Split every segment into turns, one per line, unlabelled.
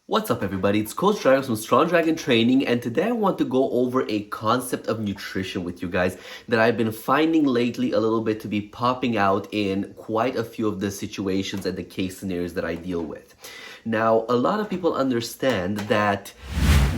What's up, everybody? It's Coach Dragon from Strong Dragon Training, and today I want to go over a concept of nutrition with you guys that I've been finding lately a little bit to be popping out in quite a few of the situations and the case scenarios that I deal with. Now, a lot of people understand that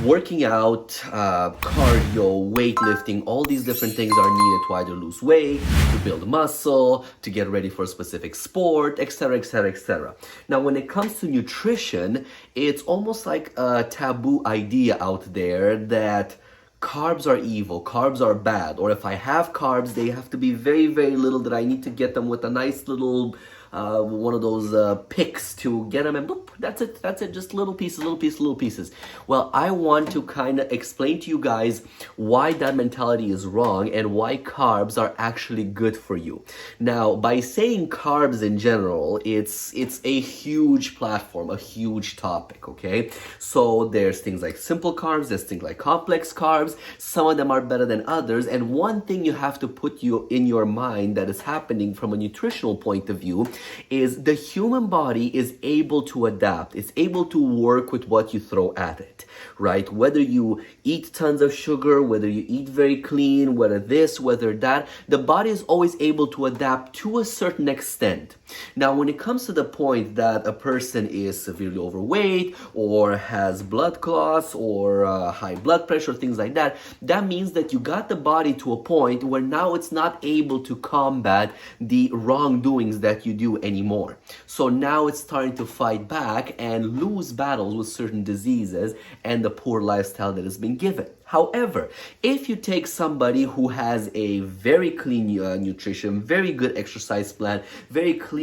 working out, cardio, weightlifting, all these different things are needed to either lose weight, to build muscle, to get ready for a specific sport, etc., etc., etc. Now, when it comes to nutrition, it's almost like a taboo idea out there that carbs are evil, carbs are bad, or if I have carbs, they have to be very, very little, that I need to get them with a nice little one of those picks to get them, and boop, that's it, just little pieces, little pieces. Well, I want to kind of explain to you guys why that mentality is wrong and why carbs are actually good for you. Now, by saying carbs in general, it's a huge platform, a huge topic, okay? So there's things like simple carbs, there's things like complex carbs, some of them are better than others, and one thing you have to put in your mind that is happening from a nutritional point of view is the human body is able to adapt. It's able to work with what you throw at it, right? Whether you eat tons of sugar, whether you eat very clean, whether this, whether that, the body is always able to adapt to a certain extent. Now, when it comes to the point that a person is severely overweight or has blood clots or high blood pressure, things like that, that means that you got the body to a point where now it's not able to combat the wrongdoings that you do anymore. So now it's starting to fight back and lose battles with certain diseases and the poor lifestyle that has been given. However, if you take somebody who has a very clean nutrition, very good exercise plan, very clear,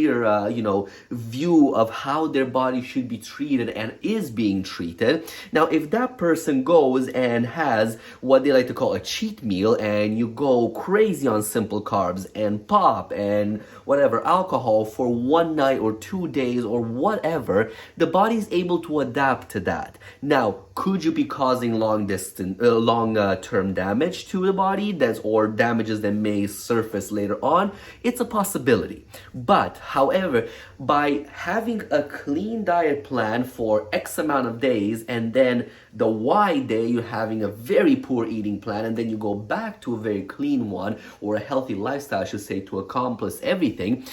view of how their body should be treated and is being treated. Now, if that person goes and has what they like to call a cheat meal, and you go crazy on simple carbs and pop and whatever alcohol for one night or 2 days or whatever, the body is able to adapt to that. Now, could you be causing long-term damage to the body, or damages that may surface later on? It's a possibility. But, however, by having a clean diet plan for X amount of days, and then the Y day you're having a very poor eating plan, and then you go back to a very clean one, or a healthy lifestyle, I should say, to accomplish everything,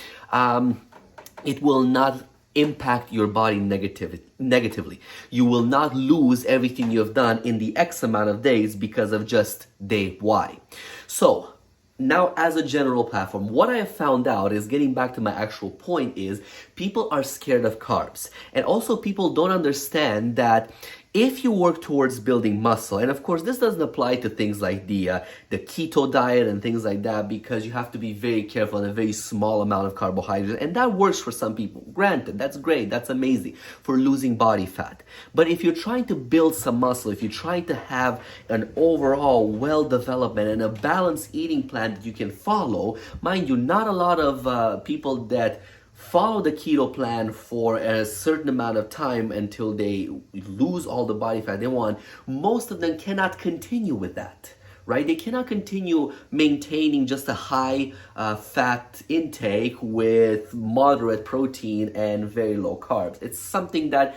it will not impact your body negatively. You will not lose everything you have done in the X amount of days because of just day Y. So, now, as a general platform, what I have found out is, getting back to my actual point, is people are scared of carbs. And also, people don't understand that if you work towards building muscle, and of course this doesn't apply to things like the keto diet and things like that, because you have to be very careful on a very small amount of carbohydrates, and that works for some people. Granted, that's great, that's amazing for losing body fat. But if you're trying to build some muscle, if you're trying to have an overall well-development and a balanced eating plan that you can follow, mind you, not a lot of people that follow the keto plan for a certain amount of time until they lose all the body fat they want, most of them cannot continue with that, right? They cannot continue maintaining just a high fat intake with moderate protein and very low carbs. It's something that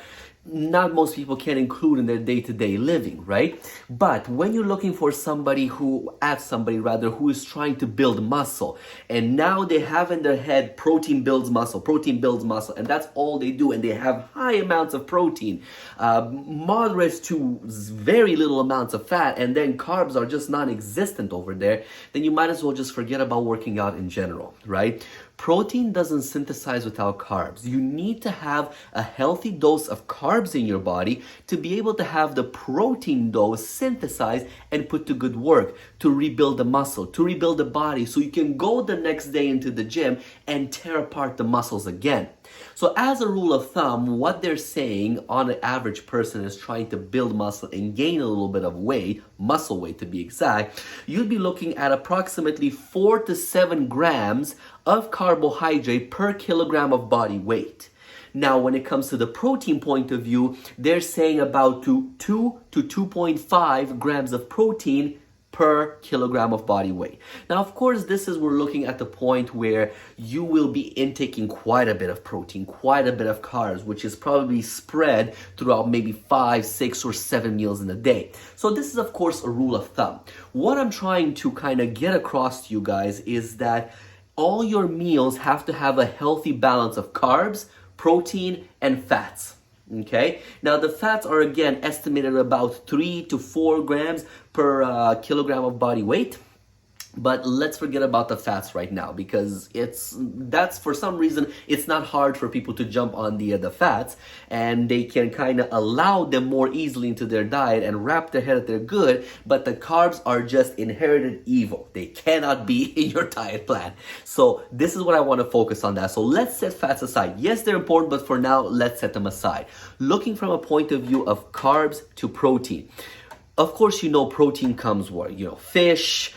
not most people can include in their day-to-day living, right? But when you're looking for somebody who is trying to build muscle, and now they have in their head protein builds muscle, and that's all they do, and they have high amounts of protein, moderate to very little amounts of fat, and then carbs are just non-existent over there, then you might as well just forget about working out in general, right? Protein doesn't synthesize without carbs. You need to have a healthy dose of carbs in your body to be able to have the protein dose synthesized and put to good work, to rebuild the muscle, to rebuild the body, so you can go the next day into the gym and tear apart the muscles again. So as a rule of thumb, what they're saying on an average person is trying to build muscle and gain a little bit of weight, muscle weight to be exact, you'd be looking at approximately 4 to 7 grams of carbohydrate per kilogram of body weight. Now, when it comes to the protein point of view, they're saying about 2 to 2.5 grams of protein per kilogram of body weight. Now, of course, we're looking at the point where you will be intaking quite a bit of protein, quite a bit of carbs, which is probably spread throughout maybe 5, 6, or 7 meals in a day. So this is, of course, a rule of thumb. What I'm trying to kind of get across to you guys is that all your meals have to have a healthy balance of carbs, protein, and fats. Okay, now the fats are again estimated about 3 to 4 grams per kilogram of body weight. But let's forget about the fats right now, because that's for some reason it's not hard for people to jump on the fats, and they can kind of allow them more easily into their diet and wrap their head that they're good. But the carbs are just inherited evil. They cannot be in your diet plan. So this is what I want to focus on that. So let's set fats aside. Yes, they're important, but for now, let's set them aside. Looking from a point of view of carbs to protein. Of course, protein comes what? Fish,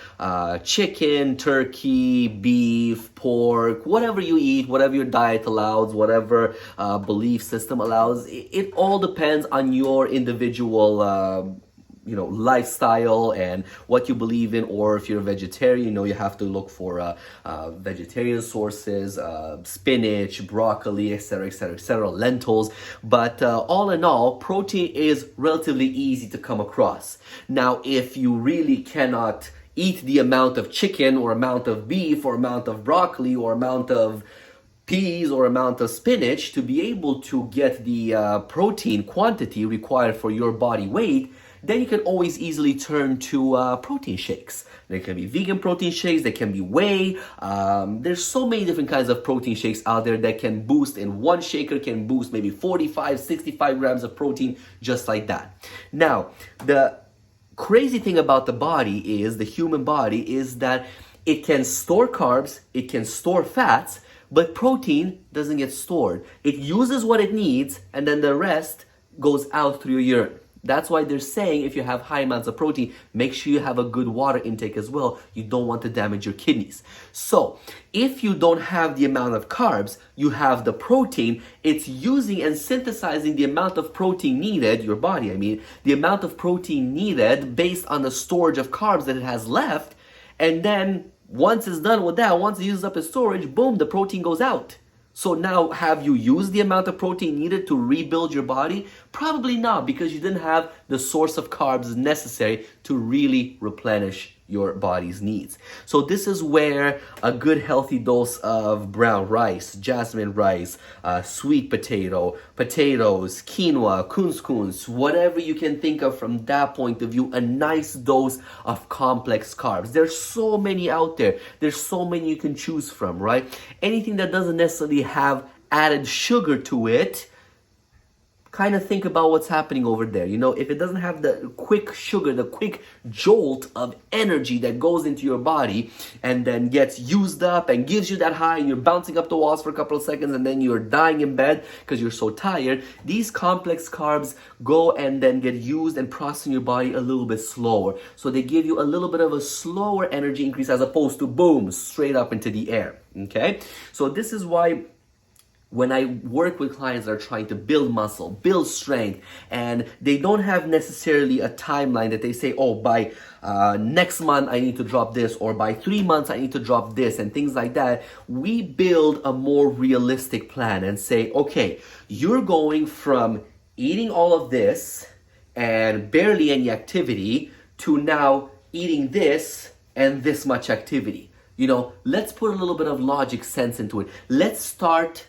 chicken, turkey, beef, pork, whatever you eat, whatever your diet allows, whatever belief system allows. It all depends on your individual lifestyle and what you believe in. Or if you're a vegetarian, you have to look for vegetarian sources, spinach, broccoli, etc., lentils. But all in all, protein is relatively easy to come across. Now, if you really cannot eat the amount of chicken or amount of beef or amount of broccoli or amount of peas or amount of spinach to be able to get the protein quantity required for your body weight, then you can always easily turn to protein shakes. There can be vegan protein shakes, there can be whey. There's so many different kinds of protein shakes out there that can boost, in one shaker can boost maybe 45, 65 grams of protein just like that. Now, the crazy thing about the body is, the human body, is that it can store carbs, it can store fats, but protein doesn't get stored. It uses what it needs, and then the rest goes out through your urine. That's why they're saying if you have high amounts of protein, make sure you have a good water intake as well. You don't want to damage your kidneys. So if you don't have the amount of carbs, you have the protein. It's using and synthesizing the amount of protein needed, your body, the amount of protein needed based on the storage of carbs that it has left. And then once it's done with that, once it uses up its storage, boom, the protein goes out. So now, have you used the amount of protein needed to rebuild your body? Probably not, because you didn't have the source of carbs necessary to really replenish your body's needs. So this is where a good healthy dose of brown rice, jasmine rice, sweet potato, potatoes, quinoa, couscous, whatever you can think of from that point of view, a nice dose of complex carbs. There's so many out there. There's so many you can choose from, right? Anything that doesn't necessarily have added sugar to it, kind of think about what's happening over there. If it doesn't have the quick sugar, the quick jolt of energy that goes into your body and then gets used up and gives you that high, and you're bouncing up the walls for a couple of seconds and then you're dying in bed because you're so tired, these complex carbs go and then get used and processed in your body a little bit slower. So they give you a little bit of a slower energy increase as opposed to boom, straight up into the air. Okay? So this is why when I work with clients that are trying to build muscle, build strength, and they don't have necessarily a timeline that they say, oh, by next month I need to drop this, or by 3 months I need to drop this, and things like that, we build a more realistic plan and say, okay, you're going from eating all of this and barely any activity to now eating this and this much activity. Let's put a little bit of logic sense into it. Let's start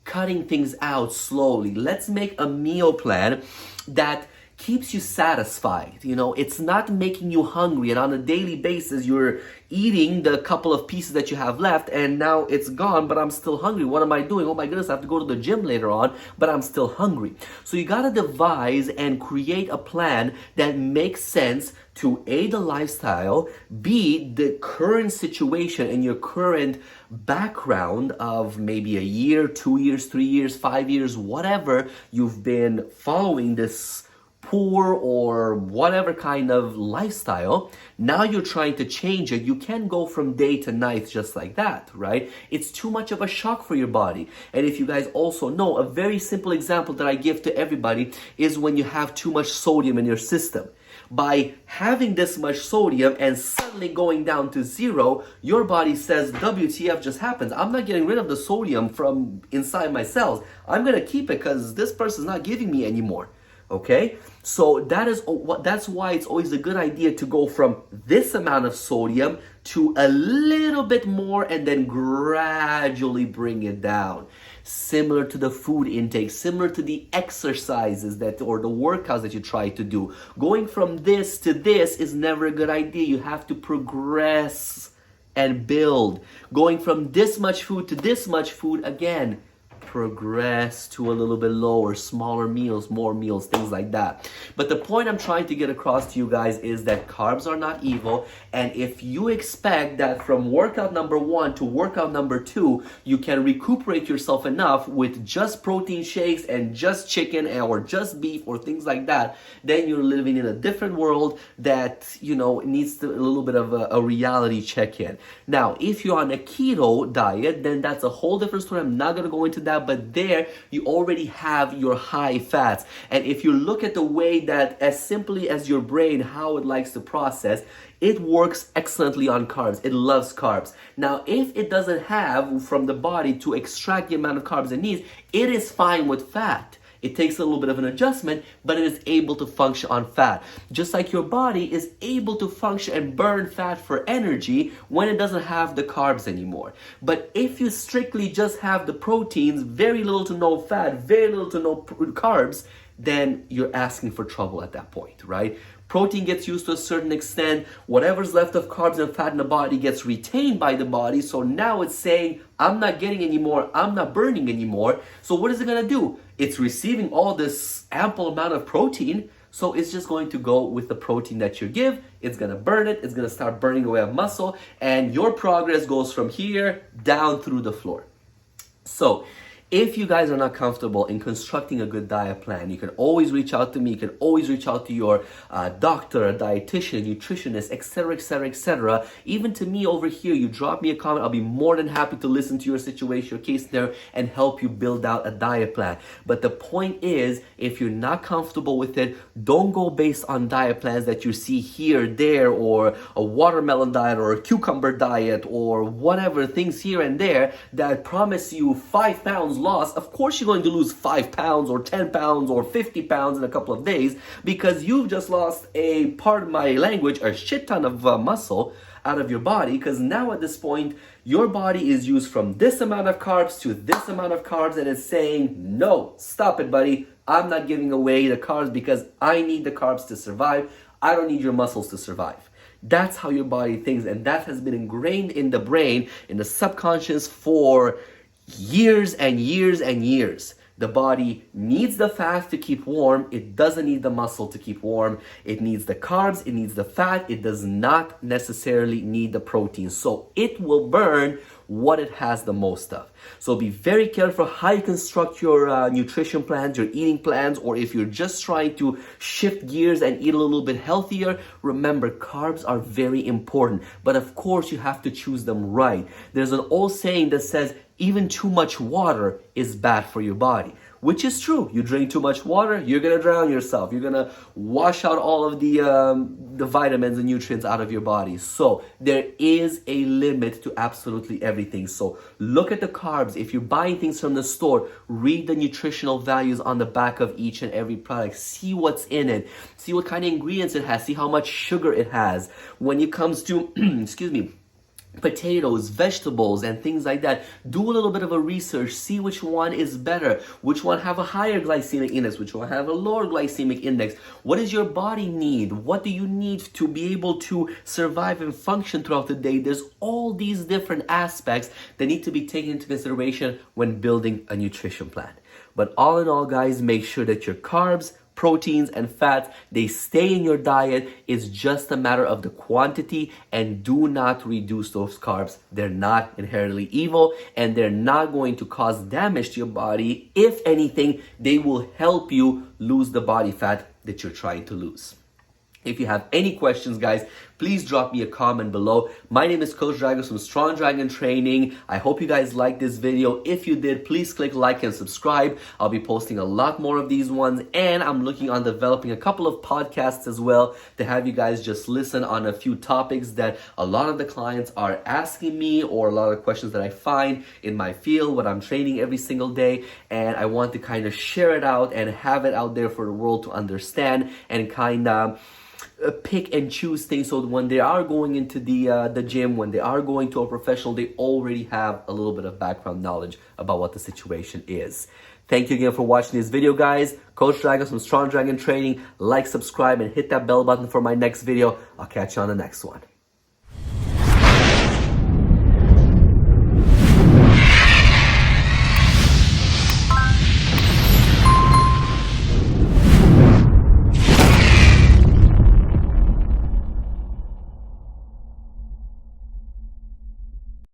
cutting things out slowly. Let's make a meal plan that keeps you satisfied. It's not making you hungry, and on a daily basis you're eating the couple of pieces that you have left and now it's gone, but I'm still hungry. What am I doing? Oh my goodness, I have to go to the gym later on, but I'm still hungry. So you got to devise and create a plan that makes sense to A, the lifestyle, B, the current situation and your current background of maybe a year, 2 years, 3 years, 5 years, whatever you've been following this poor or whatever kind of lifestyle. Now you're trying to change it. You can't go from day to night just like that, right? It's too much of a shock for your body. And if you guys also know, a very simple example that I give to everybody is when you have too much sodium in your system. by having this much sodium and suddenly going down to zero, your body says, WTF just happens. I'm not getting rid of the sodium from inside my cells. I'm going to keep it because this person's not giving me anymore. Okay, so that's why it's always a good idea to go from this amount of sodium to a little bit more and then gradually bring it down. Similar to the food intake, similar to the exercises or the workouts that you try to do. Going from this to this is never a good idea. You have to progress and build. Going from this much food to this much food, again, progress to a little bit lower, smaller meals, more meals, things like that. But the point I'm trying to get across to you guys is that carbs are not evil, and if you expect that from workout number 1 to workout number 2, you can recuperate yourself enough with just protein shakes and just chicken or just beef or things like that, then you're living in a different world that, needs a little bit of a reality check-in. Now, if you're on a keto diet, then that's a whole different story. I'm not going to go into that, but there you already have your high fats. And if you look at the way that, as simply as your brain, how it likes to process, it works excellently on carbs. It loves carbs. Now, if it doesn't have from the body to extract the amount of carbs it needs, it is fine with fat. It takes a little bit of an adjustment, but it is able to function on fat. Just like your body is able to function and burn fat for energy when it doesn't have the carbs anymore. But if you strictly just have the proteins, very little to no fat, very little to no carbs, then you're asking for trouble at that point, right? Protein gets used to a certain extent. Whatever's left of carbs and fat in the body gets retained by the body. So now it's saying, I'm not getting any more. I'm not burning anymore. So what is it going to do? It's receiving all this ample amount of protein. So it's just going to go with the protein that you give. It's going to burn it. It's going to start burning away of muscle. And your progress goes from here down through the floor. So if you guys are not comfortable in constructing a good diet plan, you can always reach out to me. You can always reach out to your doctor, a dietitian, nutritionist, etc., etc., etc. Even to me over here, you drop me a comment. I'll be more than happy to listen to your situation, your case there, and help you build out a diet plan. But the point is, if you're not comfortable with it, don't go based on diet plans that you see here, there, or a watermelon diet or a cucumber diet or whatever, things here and there that promise you 5 pounds loss. Of course you're going to lose 5 pounds or 10 pounds or 50 pounds in a couple of days because you've just lost pardon my language, a shit ton of muscle out of your body, because now at this point your body is used from this amount of carbs to this amount of carbs and it's saying, no, stop it, buddy. I'm not giving away the carbs because I need the carbs to survive. I don't need your muscles to survive. That's how your body thinks, and that has been ingrained in the brain, in the subconscious for years and years and years. The body needs the fat to keep warm. It doesn't need the muscle to keep warm. It needs the carbs. It needs the fat. It does not necessarily need the protein. So it will burn what it has the most of. So be very careful how you construct your nutrition plans, your eating plans, or if you're just trying to shift gears and eat a little bit healthier, remember carbs are very important. But of course you have to choose them right. There's an old saying that says, even too much water is bad for your body, which is true. You drink too much water, you're going to drown yourself. You're going to wash out all of the vitamins and nutrients out of your body. So there is a limit to absolutely everything. So look at the carbs. If you're buying things from the store, read the nutritional values on the back of each and every product. See what's in it. See what kind of ingredients it has. See how much sugar it has. When it comes to, excuse me, potatoes, vegetables, and things like that, do a little bit of a research, see which one is better, which one have a higher glycemic index, which one have a lower glycemic index. What does your body need? What do you need to be able to survive and function throughout the day? There's all these different aspects that need to be taken into consideration when building a nutrition plan. But all in all, guys, make sure that your carbs, proteins, and fats, they stay in your diet. It's just a matter of the quantity, and do not reduce those carbs. They're not inherently evil, and they're not going to cause damage to your body. If anything, they will help you lose the body fat that you're trying to lose. If you have any questions, guys, please drop me a comment below. My name is Coach Dragos from Strong Dragon Training. I hope you guys liked this video. If you did, please click like and subscribe. I'll be posting a lot more of these ones, and I'm looking on developing a couple of podcasts as well to have you guys just listen on a few topics that a lot of the clients are asking me, or a lot of questions that I find in my field when I'm training every single day, and I want to kind of share it out and have it out there for the world to understand and kind of pick and choose things, so when they are going into the gym, when they are going to a professional, they already have a little bit of background knowledge about what the situation is. Thank you again for watching this video, guys. Coach Dragos from Strong Dragon Training. Like, subscribe, and hit that bell button for my next video. I'll catch you on the next one.